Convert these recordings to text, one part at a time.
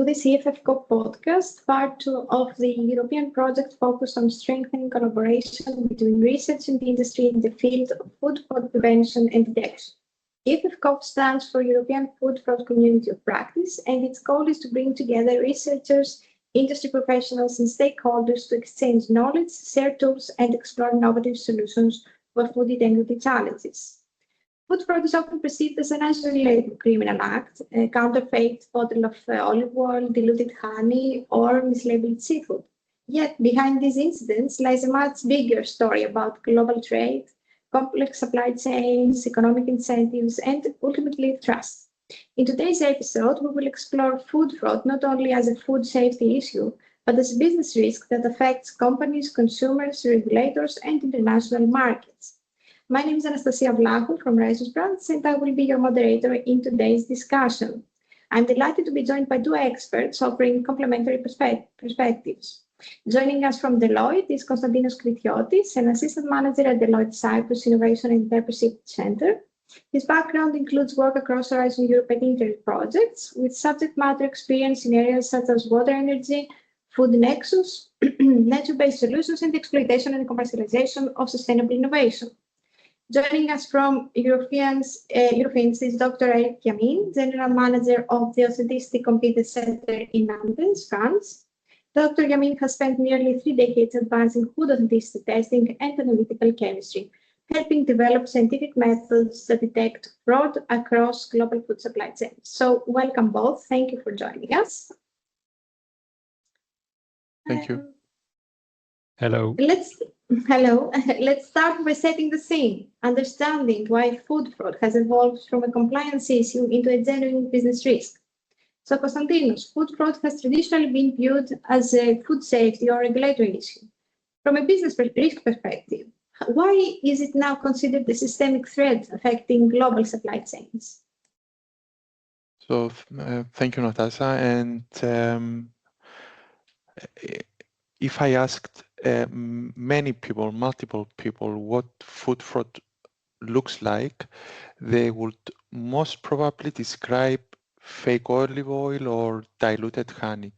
this EFF-CoP podcast, part of the European project focused on strengthening collaboration between research and industry in the field of food fraud prevention and detection. EFF-CoP stands for European Food Fraud Community of Practice, and its goal is to bring together researchers, industry professionals, and stakeholders to exchange knowledge, share tools, and explore innovative solutions for food integrity challenges. Food fraud is often perceived as an isolated criminal act, a counterfeit bottle of olive oil, diluted honey, or mislabeled seafood. Yet, behind these incidents lies a much bigger story about global trade, complex supply chains, economic incentives, and ultimately trust. In today's episode, we will explore food fraud not only as a food safety issue, but as a business risk that affects companies, consumers, regulators, and international markets. My name is Anastasia Vlachou from REZOS Brands, and I will be your moderator in today's discussion. I'm delighted to be joined by two experts offering complementary perspectives. Joining us from Deloitte is Constantinos Kritiotis, an assistant manager at Deloitte Cyprus Innovation and Entrepreneurship Center. His background includes work across Horizon Europe and Interreg projects, with subject matter experience in areas such as water energy, food nexus, nature-based solutions, and exploitation and commercialization of sustainable innovation. Joining us from Eurofins is Dr. Jamin, General Manager of the Authenticity Competence Center in Nantes, France. Dr. Jamin has spent nearly 3 decades advancing food authenticity testing and analytical chemistry, helping develop scientific methods that detect fraud across global food supply chains. So welcome both. Thank you for joining us. Thank you. Hello. Let's start by setting the scene, understanding why food fraud has evolved from a compliance issue into a genuine business risk. So, Constantinos, food fraud has traditionally been viewed as a food safety or regulatory issue. From a business risk perspective, why is it now considered a systemic threat affecting global supply chains? So, thank you, Natasha. And if I asked many people, multiple people, what food fraud looks like, they would most probably describe fake olive oil or diluted honey.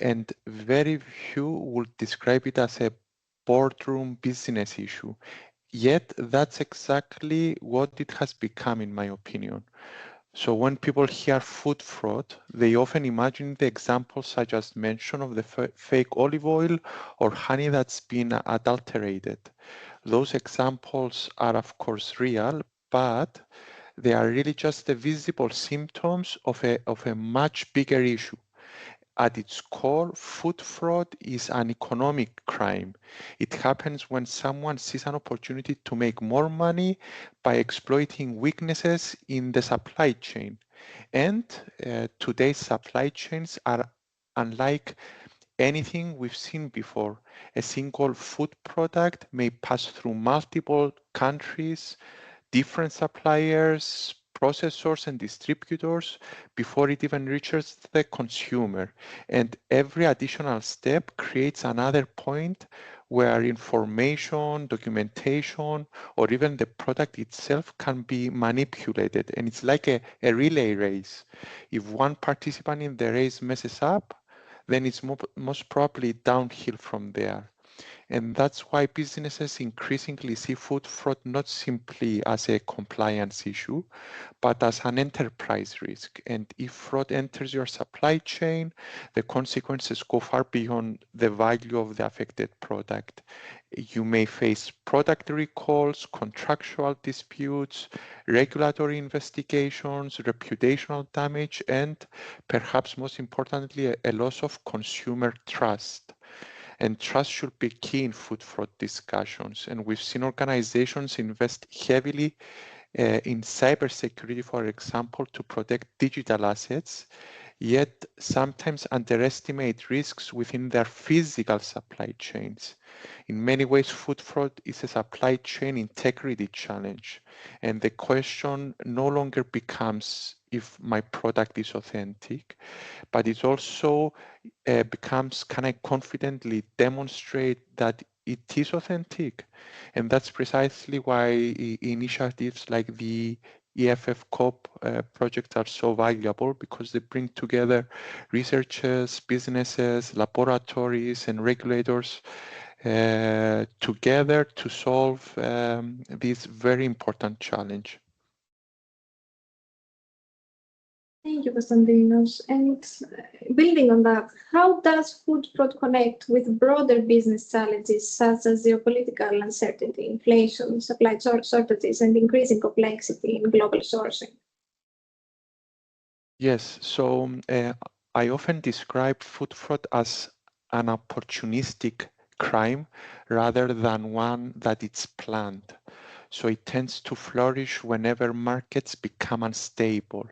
And very few would describe it as a boardroom business issue. Yet that's exactly what it has become, in my opinion. So when people hear food fraud, they often imagine the examples I just mentioned of the fake olive oil or honey that's been adulterated. Those examples are, of course, real, but they are really just the visible symptoms of a much bigger issue. At its core, food fraud is an economic crime. It happens when someone sees an opportunity to make more money by exploiting weaknesses in the supply chain. And today's supply chains are unlike anything we've seen before. A single food product may pass through multiple countries, different suppliers, processors and distributors before it even reaches the consumer. And every additional step creates another point where information, documentation, or even the product itself can be manipulated. And it's like a relay race. If one participant in the race messes up, then it's most probably downhill from there. And that's why businesses increasingly see food fraud not simply as a compliance issue, but as an enterprise risk. And if fraud enters your supply chain, the consequences go far beyond the value of the affected product. You may face product recalls, contractual disputes, regulatory investigations, reputational damage, and perhaps most importantly, a loss of consumer trust. And trust should be key in food fraud discussions. And we've seen organizations invest heavily in cybersecurity, for example, to protect digital assets, yet sometimes underestimate risks within their physical supply chains. In many ways, food fraud is a supply chain integrity challenge. And the question no longer becomes if my product is authentic, but it also becomes, can I confidently demonstrate that it is authentic? And that's precisely why initiatives like the EFF-CoP projects are so valuable because they bring together researchers, businesses, laboratories, and regulators together to solve this very important challenge. Thank you, Constantinos. And building on that, how does food fraud connect with broader business challenges such as geopolitical uncertainty, inflation, supply shortages, and increasing complexity in global sourcing? Yes, so I often describe food fraud as an opportunistic crime rather than one that it's planned. So it tends to flourish whenever markets become unstable.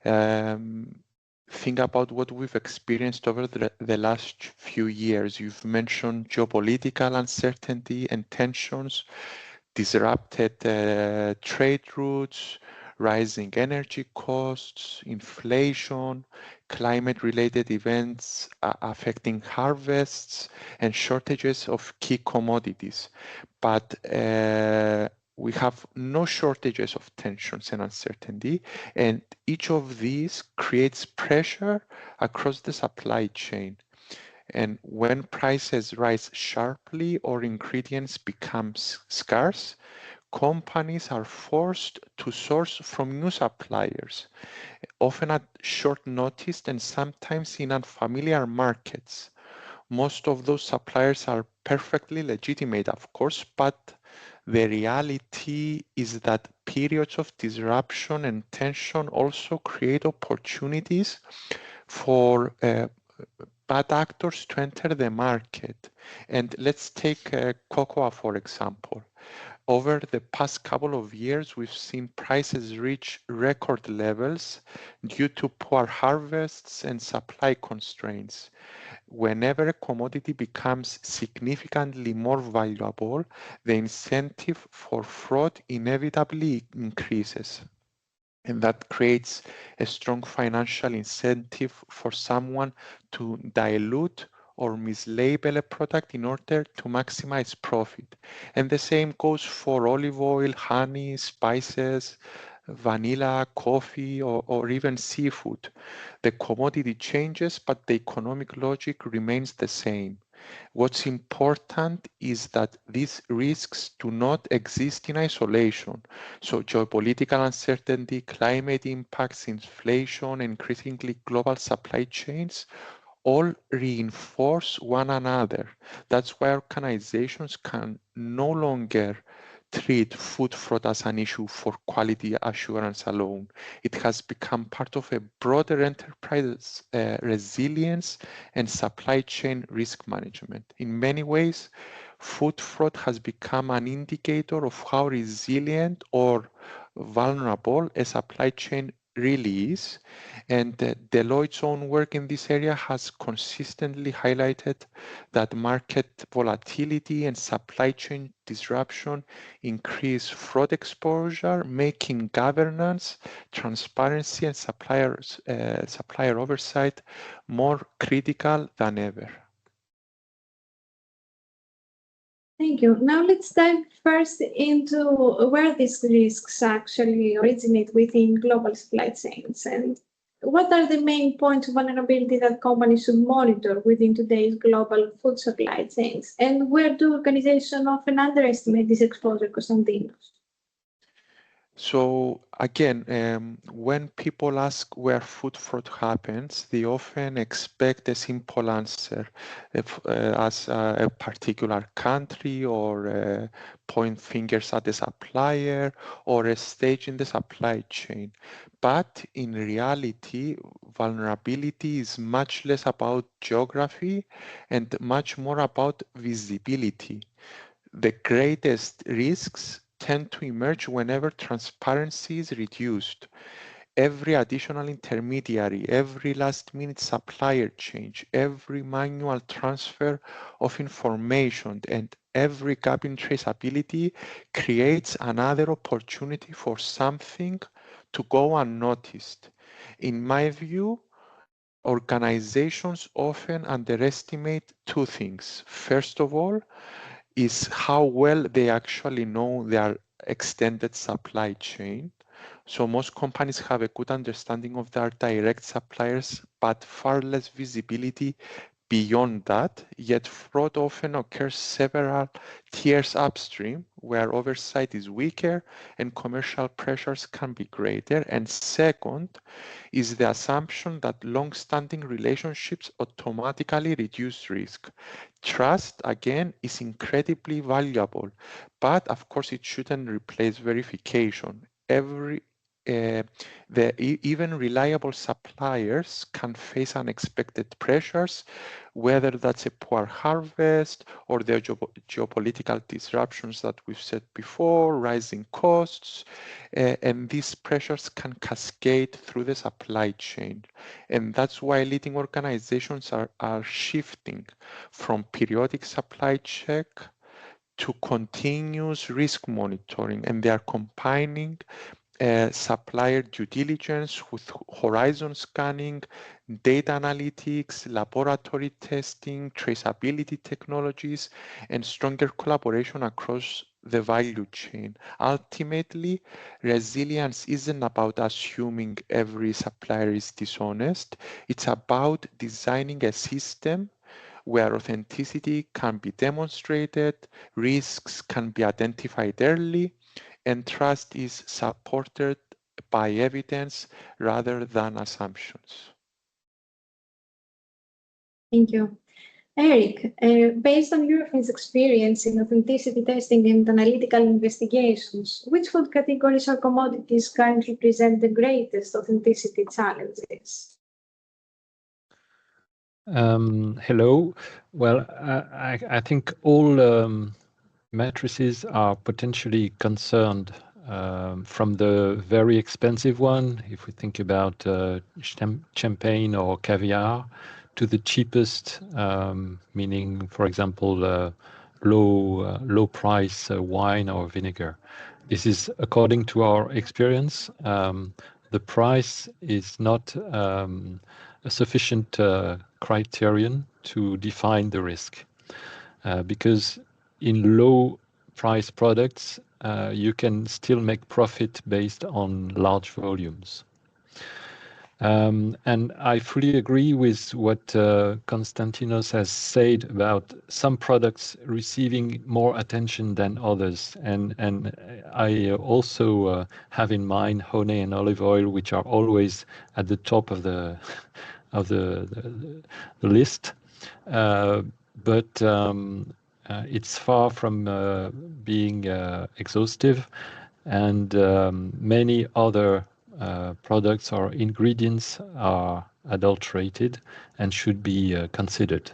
Think about what we've experienced over the last few years. You've mentioned geopolitical uncertainty and tensions, disrupted trade routes, rising energy costs, inflation, climate-related events affecting harvests, and shortages of key commodities. But we have no shortages of tensions and uncertainty, and each of these creates pressure across the supply chain. And when prices rise sharply or ingredients become scarce, companies are forced to source from new suppliers, often at short notice and sometimes in unfamiliar markets. Most of those suppliers are perfectly legitimate, of course, but the reality is that periods of disruption and tension also create opportunities for bad actors to enter the market. And let's take cocoa, for example. Over the past couple of years, we've seen prices reach record levels due to poor harvests and supply constraints. Whenever a commodity becomes significantly more valuable, the incentive for fraud inevitably increases. And that creates a strong financial incentive for someone to dilute or mislabel a product in order to maximize profit. And the same goes for olive oil, honey, spices, vanilla, coffee, or even seafood. The commodity changes, but the economic logic remains the same. What's important is that these risks do not exist in isolation. So geopolitical uncertainty, climate impacts, inflation, and increasingly global supply chains all reinforce one another. That's why organizations can no longer treat food fraud as an issue for quality assurance alone. It has become part of a broader enterprise resilience and supply chain risk management. In many ways, food fraud has become an indicator of how resilient or vulnerable a supply chain really is. And Deloitte's own work in this area has consistently highlighted that market volatility and supply chain disruption increase fraud exposure, making governance, transparency, and supplier oversight more critical than ever. Thank you. Now let's dive first into where these risks actually originate within global supply chains and what are the main points of vulnerability that companies should monitor within today's global food supply chains, and where do organizations often underestimate this exposure, Constantinos? So again, when people ask where food fraud happens, they often expect a simple answer as a particular country or point fingers at the supplier or a stage in the supply chain. But in reality, vulnerability is much less about geography and much more about visibility. The greatest risks tend to emerge whenever transparency is reduced. Every additional intermediary, every last-minute supplier change, every manual transfer of information, and every gap in traceability creates another opportunity for something to go unnoticed. In my view, organizations often underestimate two things. First of all, is how well they actually know their extended supply chain. So most companies have a good understanding of their direct suppliers, but far less visibility beyond that, yet fraud often occurs several tiers upstream, where oversight is weaker and commercial pressures can be greater. And second is the assumption that long-standing relationships automatically reduce risk. Trust, again, is incredibly valuable, but of course it shouldn't replace verification. Even reliable suppliers can face unexpected pressures, whether that's a poor harvest or the geopolitical disruptions that we've said before, rising costs, and these pressures can cascade through the supply chain. And that's why leading organizations are shifting from periodic supply check to continuous risk monitoring, and they are combining supplier due diligence with horizon scanning, data analytics, laboratory testing, traceability technologies, and stronger collaboration across the value chain. Ultimately, resilience isn't about assuming every supplier is dishonest. It's about designing a system where authenticity can be demonstrated, risks can be identified early, and trust is supported by evidence rather than assumptions. Thank you. Eric, based on Eurofins' experience in authenticity testing and analytical investigations, which food categories or commodities currently present the greatest authenticity challenges? Hello. Well, I think all matrices are potentially concerned, from the very expensive one, if we think about champagne or caviar, to the cheapest, meaning, for example, low price wine or vinegar. This is according to our experience. The price is not a sufficient criterion to define the risk, because in low price products, you can still make profit based on large volumes. And I fully agree with what Constantinos has said about some products receiving more attention than others. And I also have in mind honey and olive oil, which are always at the top of the list. But it's far from being exhaustive, and many other products or ingredients are adulterated and should be considered.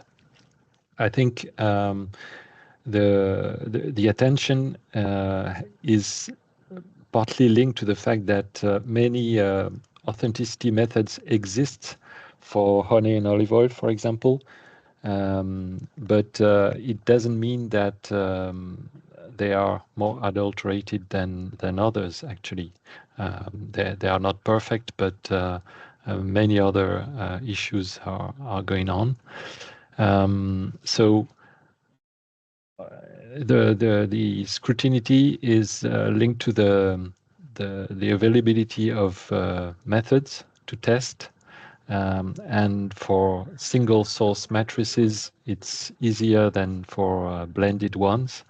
I think the attention is partly linked to the fact that many authenticity methods exist for honey and olive oil, for example, but it doesn't mean that they are more adulterated than others, actually. They are not perfect, but many other issues are going on. So the scrutiny is linked to the availability of methods to test. And for single source matrices, it's easier than for blended ones.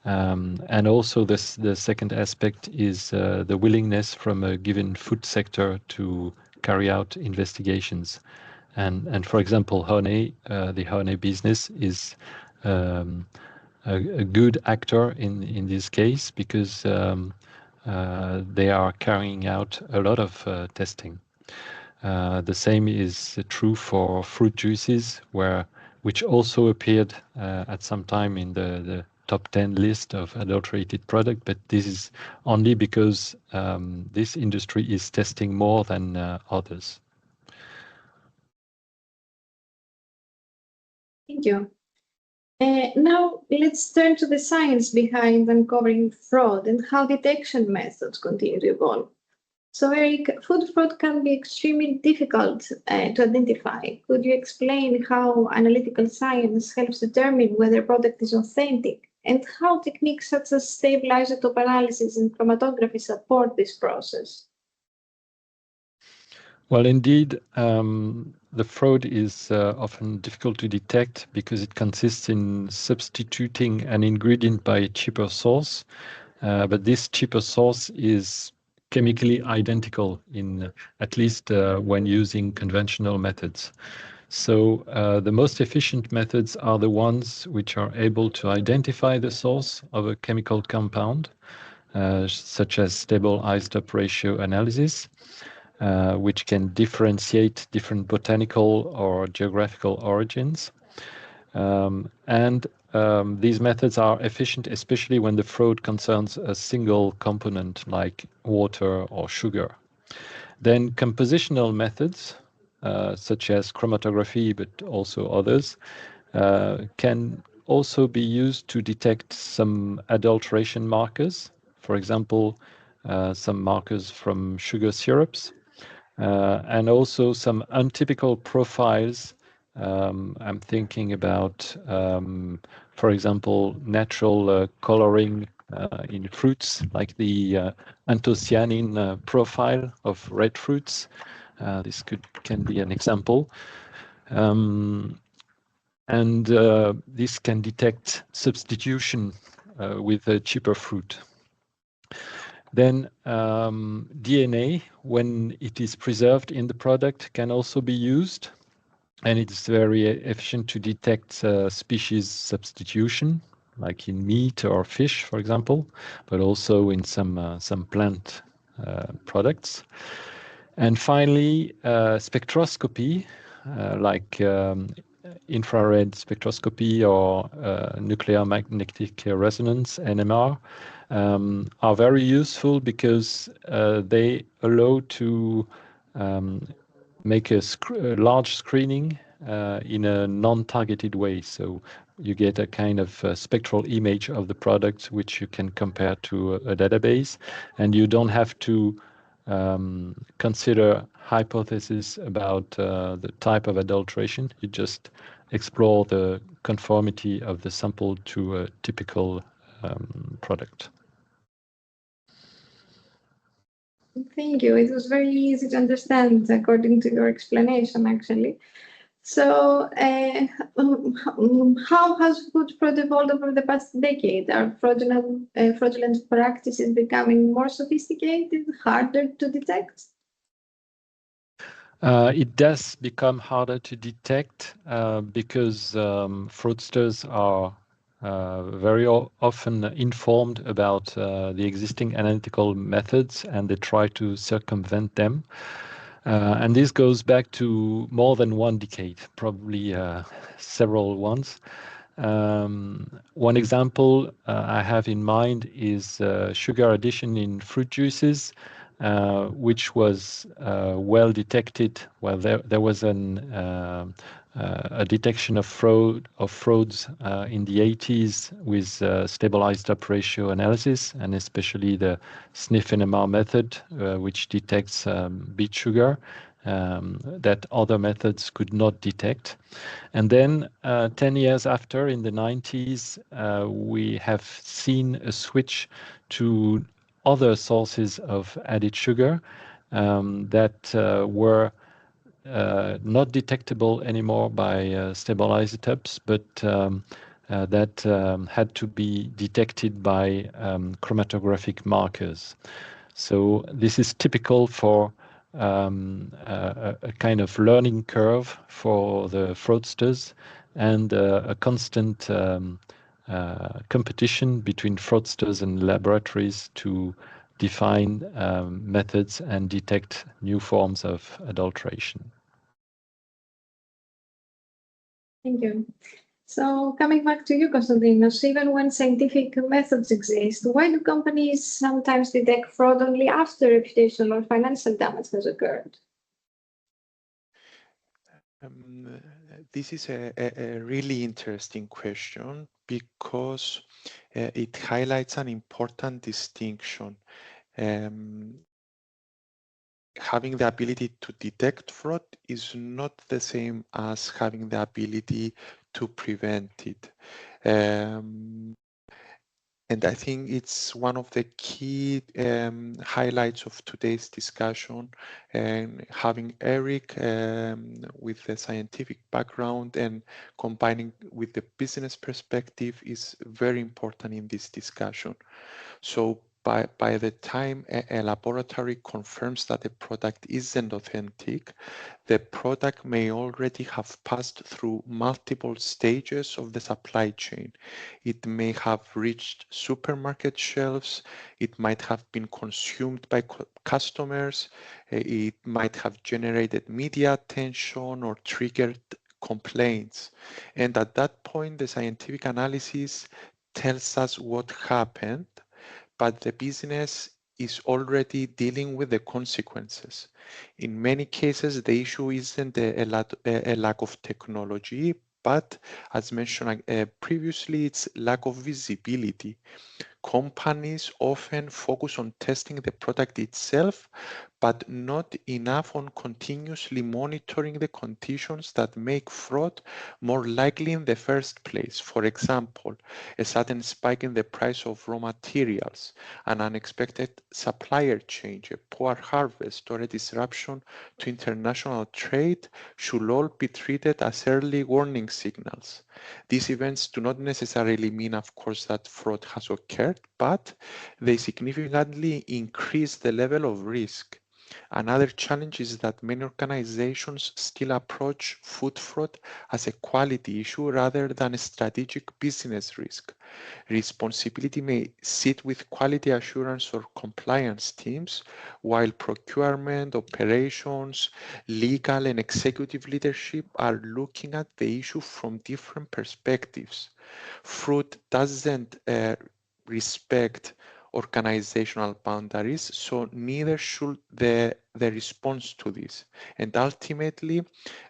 And also the second aspect is the willingness from a given food sector to carry out investigations. And for example, honey, the honey business is a good actor in this case, because they are carrying out a lot of testing. The same is true for fruit juices, which also appeared at some time in the top 10 list of adulterated product, but this is only because this industry is testing more than others. Thank you. Now let's turn to the science behind uncovering fraud and how detection methods continue to evolve. So Eric, food fraud can be extremely difficult to identify. Could you explain how analytical science helps determine whether a product is authentic and how techniques such as stable isotope analysis and chromatography support this process? Well, indeed, the fraud is often difficult to detect because it consists in substituting an ingredient by a cheaper source, but this cheaper source is chemically identical in at least when using conventional methods. So the most efficient methods are the ones which are able to identify the source of a chemical compound, such as stable isotope ratio analysis, which can differentiate different botanical or geographical origins. These methods are efficient, especially when the fraud concerns a single component like water or sugar. Then compositional methods, such as chromatography, but also others, can also be used to detect some adulteration markers, for example, some markers from sugar syrups, and also some untypical profiles. I'm thinking about, for example, natural coloring in fruits, like the anthocyanin profile of red fruits. This can be an example. This can detect substitution with a cheaper fruit. Then DNA, when it is preserved in the product, can also be used, and it's very efficient to detect species substitution, like in meat or fish, for example, but also in some plant products. And finally, spectroscopy, like infrared spectroscopy or nuclear magnetic resonance, NMR, are very useful because they allow to make a large screening in a non-targeted way. So you get a kind of spectral image of the product which you can compare to a database, and you don't have to consider hypotheses about the type of adulteration. You just explore the conformity of the sample to a typical product. Thank you. It was very easy to understand according to your explanation, actually. So how has food fraud evolved over the past decade? Are fraudulent practices becoming more sophisticated, harder to detect? It does become harder to detect because fraudsters are very often informed about the existing analytical methods, and they try to circumvent them. And this goes back to more than one decade, probably several ones. One example I have in mind is sugar addition in fruit juices, which was well detected. Well, there was a detection of frauds in the 80s with stable isotope ratio analysis, and especially the SNF NMR method, which detects beet sugar that other methods could not detect. And then 10 years after, in the 90s, we have seen a switch to other sources of added sugar that were not detectable anymore by stable isotopes, but that had to be detected by chromatographic markers. So this is typical for a kind of learning curve for the fraudsters, and a constant competition between fraudsters and laboratories to define methods and detect new forms of adulteration. Thank you. So coming back to you, Constantinos, even when scientific methods exist, why do companies sometimes detect fraud only after reputational or financial damage has occurred? This is a really interesting question because it highlights an important distinction. Having the ability to detect fraud is not the same as having the ability to prevent it. And I think it's one of the key highlights of today's discussion, and having Eric with the scientific background and combining with the business perspective is very important in this discussion. So by the time a laboratory confirms that a product isn't authentic, the product may already have passed through multiple stages of the supply chain. It may have reached supermarket shelves, it might have been consumed by customers, it might have generated media attention or triggered complaints. And at that point, the scientific analysis tells us what happened, but the business is already dealing with the consequences. In many cases, the issue isn't a lack of technology, but as mentioned previously, it's lack of visibility. Companies often focus on testing the product itself, but not enough on continuously monitoring the conditions that make fraud more likely in the first place. For example, a sudden spike in the price of raw materials, an unexpected supplier change, a poor harvest, or a disruption to international trade should all be treated as early warning signals. These events do not necessarily mean, of course, that fraud has occurred, but they significantly increase the level of risk. Another challenge is that many organizations still approach food fraud as a quality issue rather than a strategic business risk. Responsibility may sit with quality assurance or compliance teams, while procurement, operations, legal, and executive leadership are looking at the issue from different perspectives. Fruit doesn't respect organizational boundaries, so neither should the response to this. And ultimately,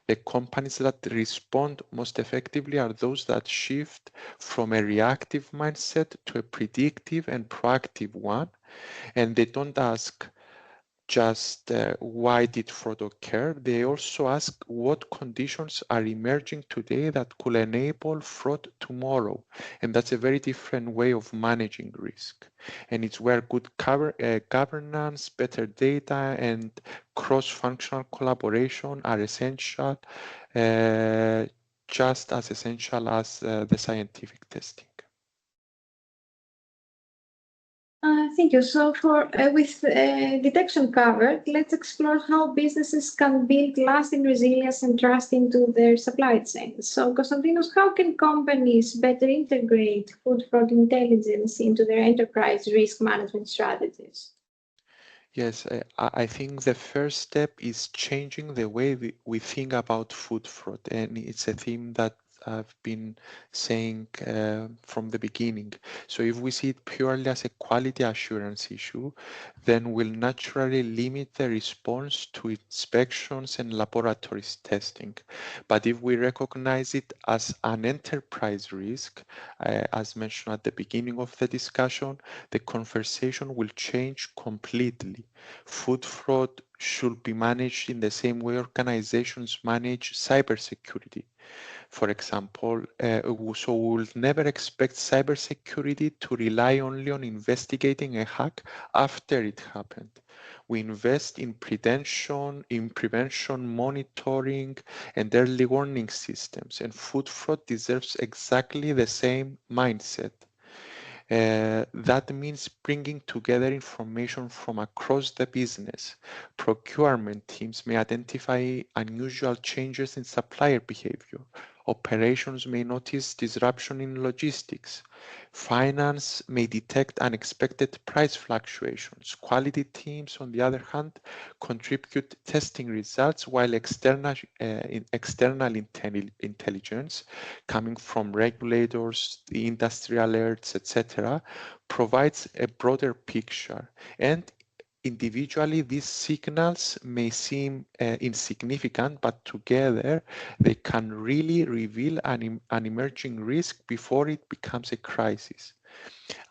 the companies that respond most effectively are those that shift from a reactive mindset to a predictive and proactive one, and they don't ask just why did fraud occur. They also ask what conditions are emerging today that could enable fraud tomorrow. And that's a very different way of managing risk. And it's where good governance, better data, and cross-functional collaboration are essential, just as essential as the scientific testing. Thank you. So with detection covered, let's explore how businesses can build lasting resilience and trust into their supply chains. So Constantinos, how can companies better integrate food fraud intelligence into their enterprise risk management strategies? Yes, I think the first step is changing the way we think about food fraud. And it's a theme that I've been saying from the beginning. So if we see it purely as a quality assurance issue, then we'll naturally limit the response to inspections and laboratory testing. But if we recognize it as an enterprise risk, as mentioned at the beginning of the discussion, the conversation will change completely. Food fraud should be managed in the same way organizations manage cybersecurity. For example, so we'll never expect cybersecurity to rely only on investigating a hack after it happened. We invest in prevention, monitoring, and early warning systems, and food fraud deserves exactly the same mindset. That means bringing together information from across the business. Procurement teams may identify unusual changes in supplier behavior. Operations may notice disruption in logistics. Finance may detect unexpected price fluctuations. Quality teams, on the other hand, contribute testing results, while external intelligence coming from regulators, the industry alerts, etc., provides a broader picture. And individually, these signals may seem insignificant, but together they can really reveal an emerging risk before it becomes a crisis.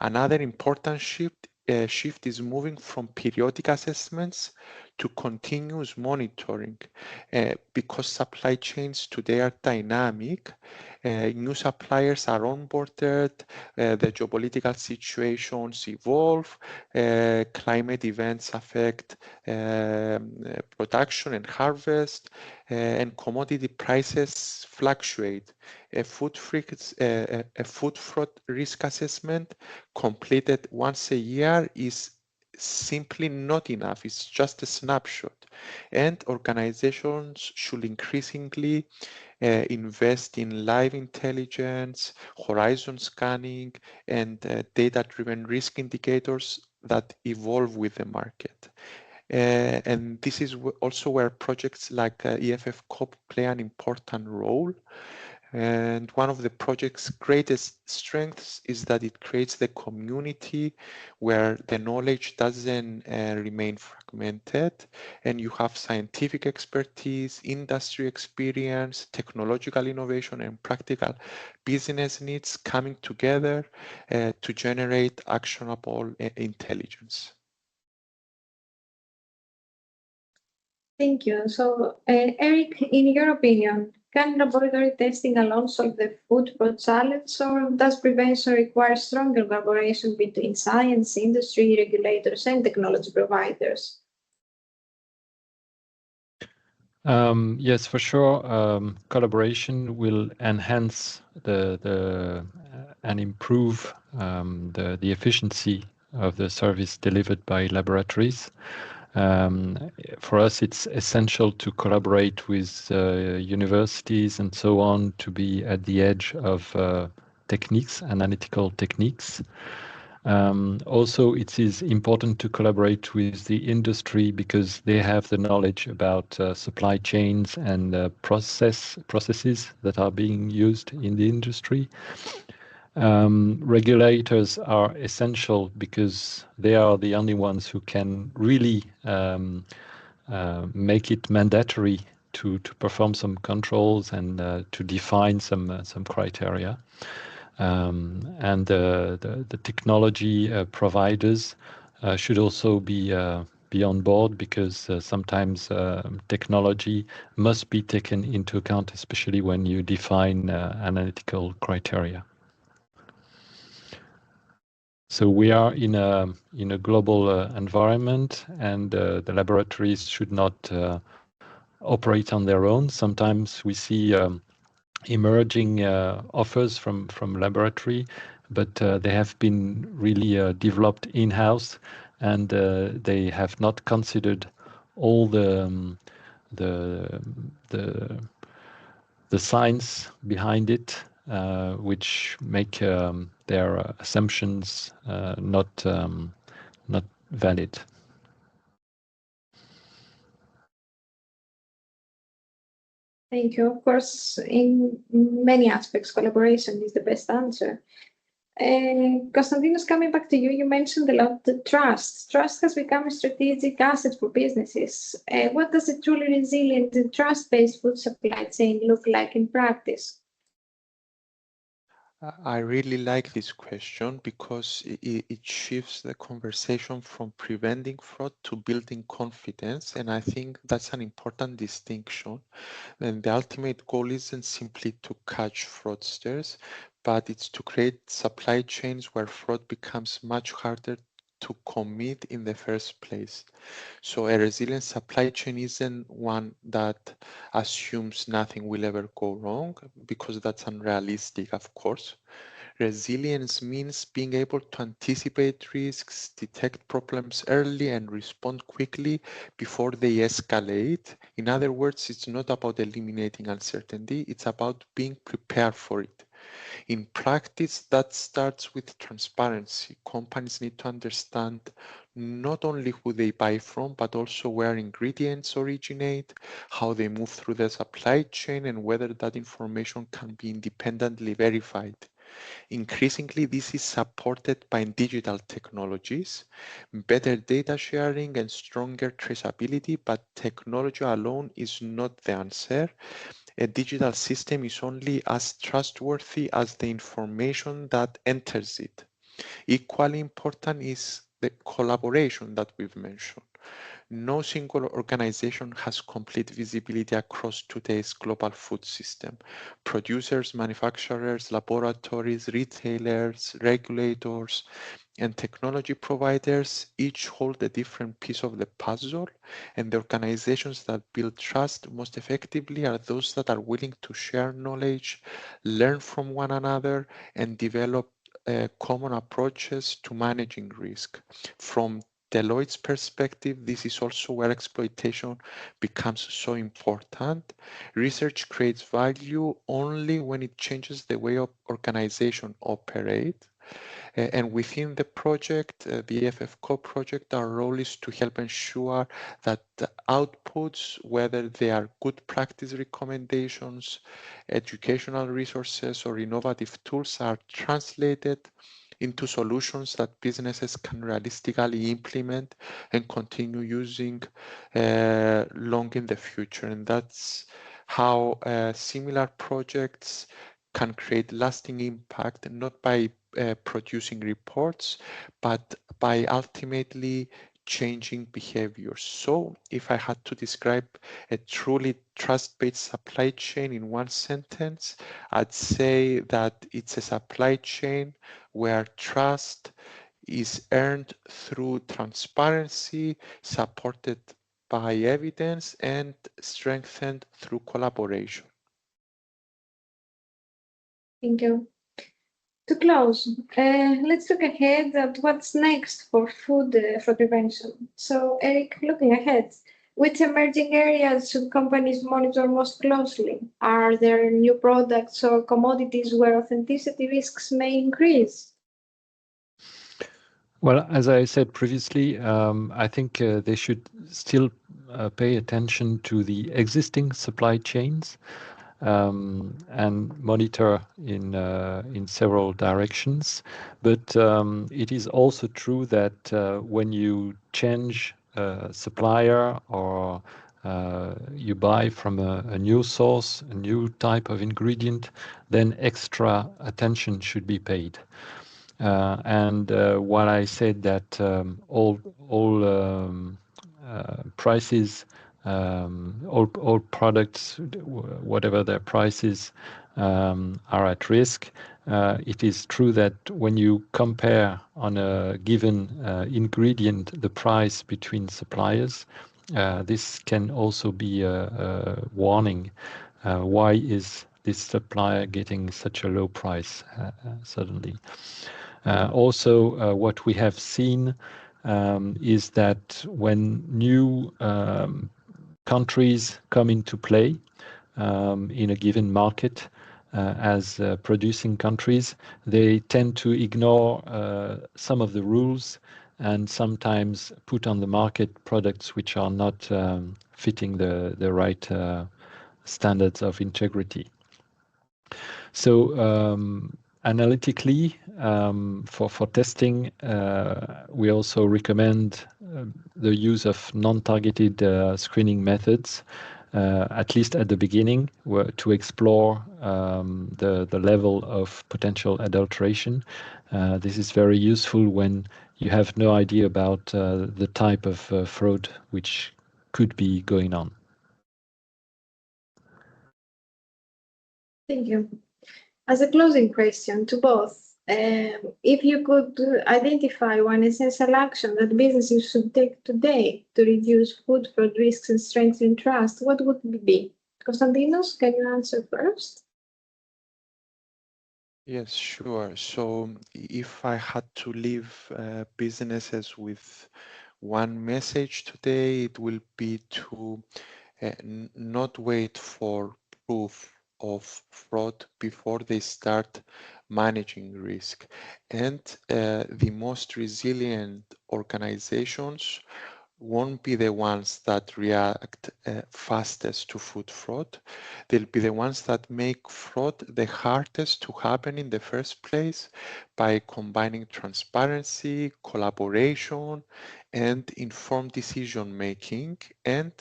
Another important shift shift is moving from periodic assessments to continuous monitoring because supply chains today are dynamic. New suppliers are onboarded, the geopolitical situations evolve, climate events affect production and harvest, and commodity prices fluctuate. A food fraud risk assessment completed once a year is simply not enough. It's just a snapshot. And organizations should increasingly invest in live intelligence, horizon scanning, and data-driven risk indicators that evolve with the market. And this is also where projects like EFF-CoP play an important role. And one of the project's greatest strengths is that it creates the community where the knowledge doesn't remain fragmented, and you have scientific expertise, industry experience, technological innovation, and practical business needs coming together to generate actionable intelligence. Thank you. So, Eric, in your opinion, can laboratory testing alone solve the food fraud challenge, or does prevention require stronger collaboration between science, industry, regulators, and technology providers? Yes, for sure. Collaboration will enhance and improve the efficiency of the service delivered by laboratories. For us, it's essential to collaborate with universities and so on to be at the edge of techniques, analytical techniques. Also, it is important to collaborate with the industry because they have the knowledge about supply chains and processes that are being used in the industry. Regulators are essential because they are the only ones who can really make it mandatory to perform some controls and to define some criteria. And the technology providers should also be on board because sometimes technology must be taken into account, especially when you define analytical criteria. So we are in a global environment, and the laboratories should not operate on their own. Sometimes we see emerging offers from laboratory, but they have been really developed in-house, and they have not considered all the science behind it, which make their assumptions not valid. Thank you. Of course, in many aspects, collaboration is the best answer. Constantinos, coming back to you, you mentioned a lot the trust. Trust has become a strategic asset for businesses. What does a truly resilient and trust-based food supply chain look like in practice? I really like this question because it shifts the conversation from preventing fraud to building confidence. And I think that's an important distinction. And the ultimate goal isn't simply to catch fraudsters, but it's to create supply chains where fraud becomes much harder to commit in the first place. So a resilient supply chain isn't one that assumes nothing will ever go wrong, because that's unrealistic, of course. Resilience means being able to anticipate risks, detect problems early, and respond quickly before they escalate. In other words, it's not about eliminating uncertainty, it's about being prepared for it. In practice, that starts with transparency. Companies need to understand not only who they buy from, but also where ingredients originate, how they move through the supply chain, and whether that information can be independently verified. Increasingly, this is supported by digital technologies, better data sharing, and stronger traceability, but technology alone is not the answer. A digital system is only as trustworthy as the information that enters it. Equally important is the collaboration that we've mentioned. No single organization has complete visibility across today's global food system. Producers, manufacturers, laboratories, retailers, regulators, and technology providers each hold a different piece of the puzzle, and the organizations that build trust most effectively are those that are willing to share knowledge, learn from one another, and develop common approaches to managing risk. From Deloitte's perspective, this is also where exploitation becomes so important. Research creates value only when it changes the way organizations operate. And within the project, the EFF-CoP project, our role is to help ensure that the outputs, whether they are good practice recommendations, educational resources, or innovative tools, are translated into solutions that businesses can realistically implement and continue using long in the future. And that's how similar projects can create lasting impact, not by producing reports, but by ultimately changing behaviors. So if I had to describe a truly trust-based supply chain in one sentence, I'd say that it's a supply chain where trust is earned through transparency, supported by evidence, and strengthened through collaboration. Thank you. To close, let's look ahead at what's next for food fraud prevention. So, Eric, looking ahead, which emerging areas should companies monitor most closely? Are there new products or commodities where authenticity risks may increase? Well, as I said previously, I think they should still pay attention to the existing supply chains and monitor in several directions. But it is also true that when you change a supplier or you buy from a new source, a new type of ingredient, then extra attention should be paid. And what I said that all prices, all products, whatever their prices, are at risk. It is true that when you compare on a given ingredient the price between suppliers, this can also be a warning. Why is this supplier getting such a low price suddenly? Also, what we have seen is that when new countries come into play in a given market as producing countries, they tend to ignore some of the rules and sometimes put on the market products which are not fitting the right standards of integrity. So analytically, for testing, we also recommend the use of non-targeted screening methods, at least at the beginning, to explore the level of potential adulteration. This is very useful when you have no idea about the type of fraud which could be going on. Thank you. As a closing question to both, if you could identify one essential action that businesses should take today to reduce food fraud risks and strengthen trust, what would it be? Constantinos, can you answer first? Yes, sure. So if I had to leave businesses with one message today, it will be to not wait for proof of fraud before they start managing risk. And the most resilient organizations won't be the ones that react fastest to food fraud. They'll be the ones that make fraud the hardest to happen in the first place by combining transparency, collaboration, and informed decision making. And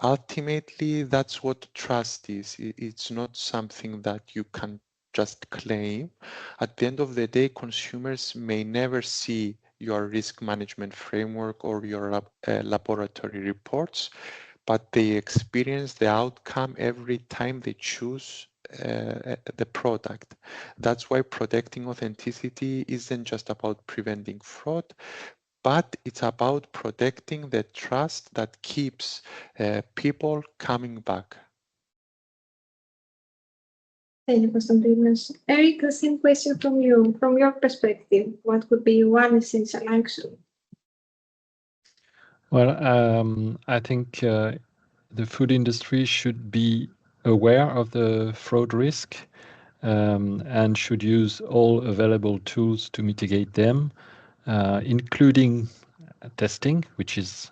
ultimately, that's what trust is. It's not something that you can just claim. At the end of the day, consumers may never see your risk management framework or your laboratory reports, but they experience the outcome every time they choose the product. That's why protecting authenticity isn't just about preventing fraud, but it's about protecting the trust that keeps people coming back. Thank you, Constantinos. Eric, the same question from you. From your perspective, what would be one essential action? Well, I think the food industry should be aware of the fraud risk and should use all available tools to mitigate them, including testing, which is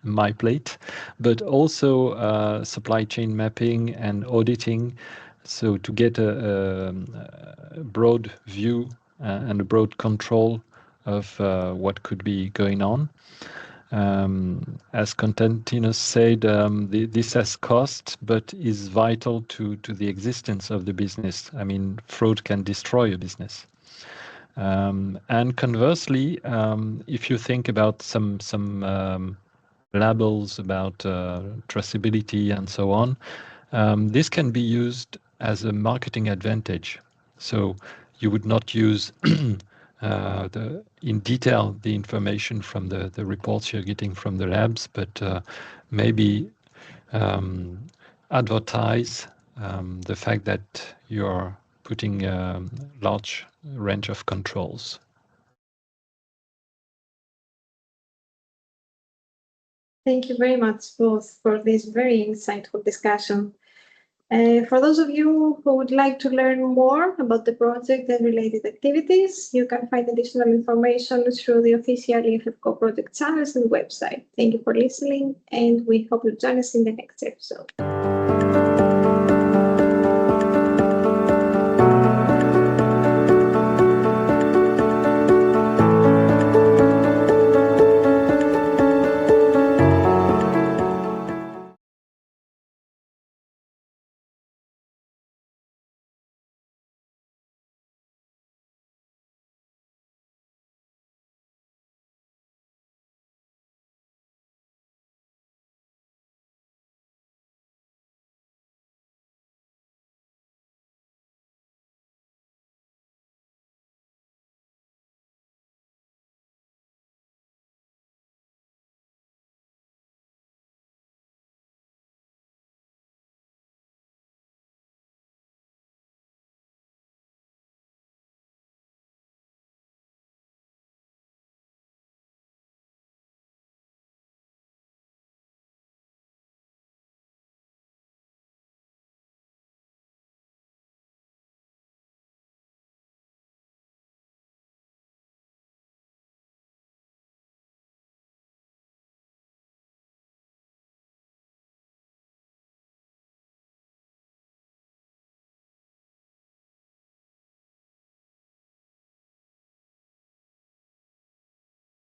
my plate, but also supply chain mapping and auditing. So to get a broad view and a broad control of what could be going on. As Constantinos said, this has cost, but is vital to the existence of the business. I mean, fraud can destroy a business. And conversely, if you think about some labels about traceability and so on, this can be used as a marketing advantage. So you would not use in detail the information from the reports you're getting from the labs, but maybe advertise the fact that you're putting a large range of controls. Thank you very much both for this very insightful discussion. For those of you who would like to learn more about the project and related activities, you can find additional information through the official EFF-CoP project channels and website. Thank you for listening, and we hope you join us in the next episode.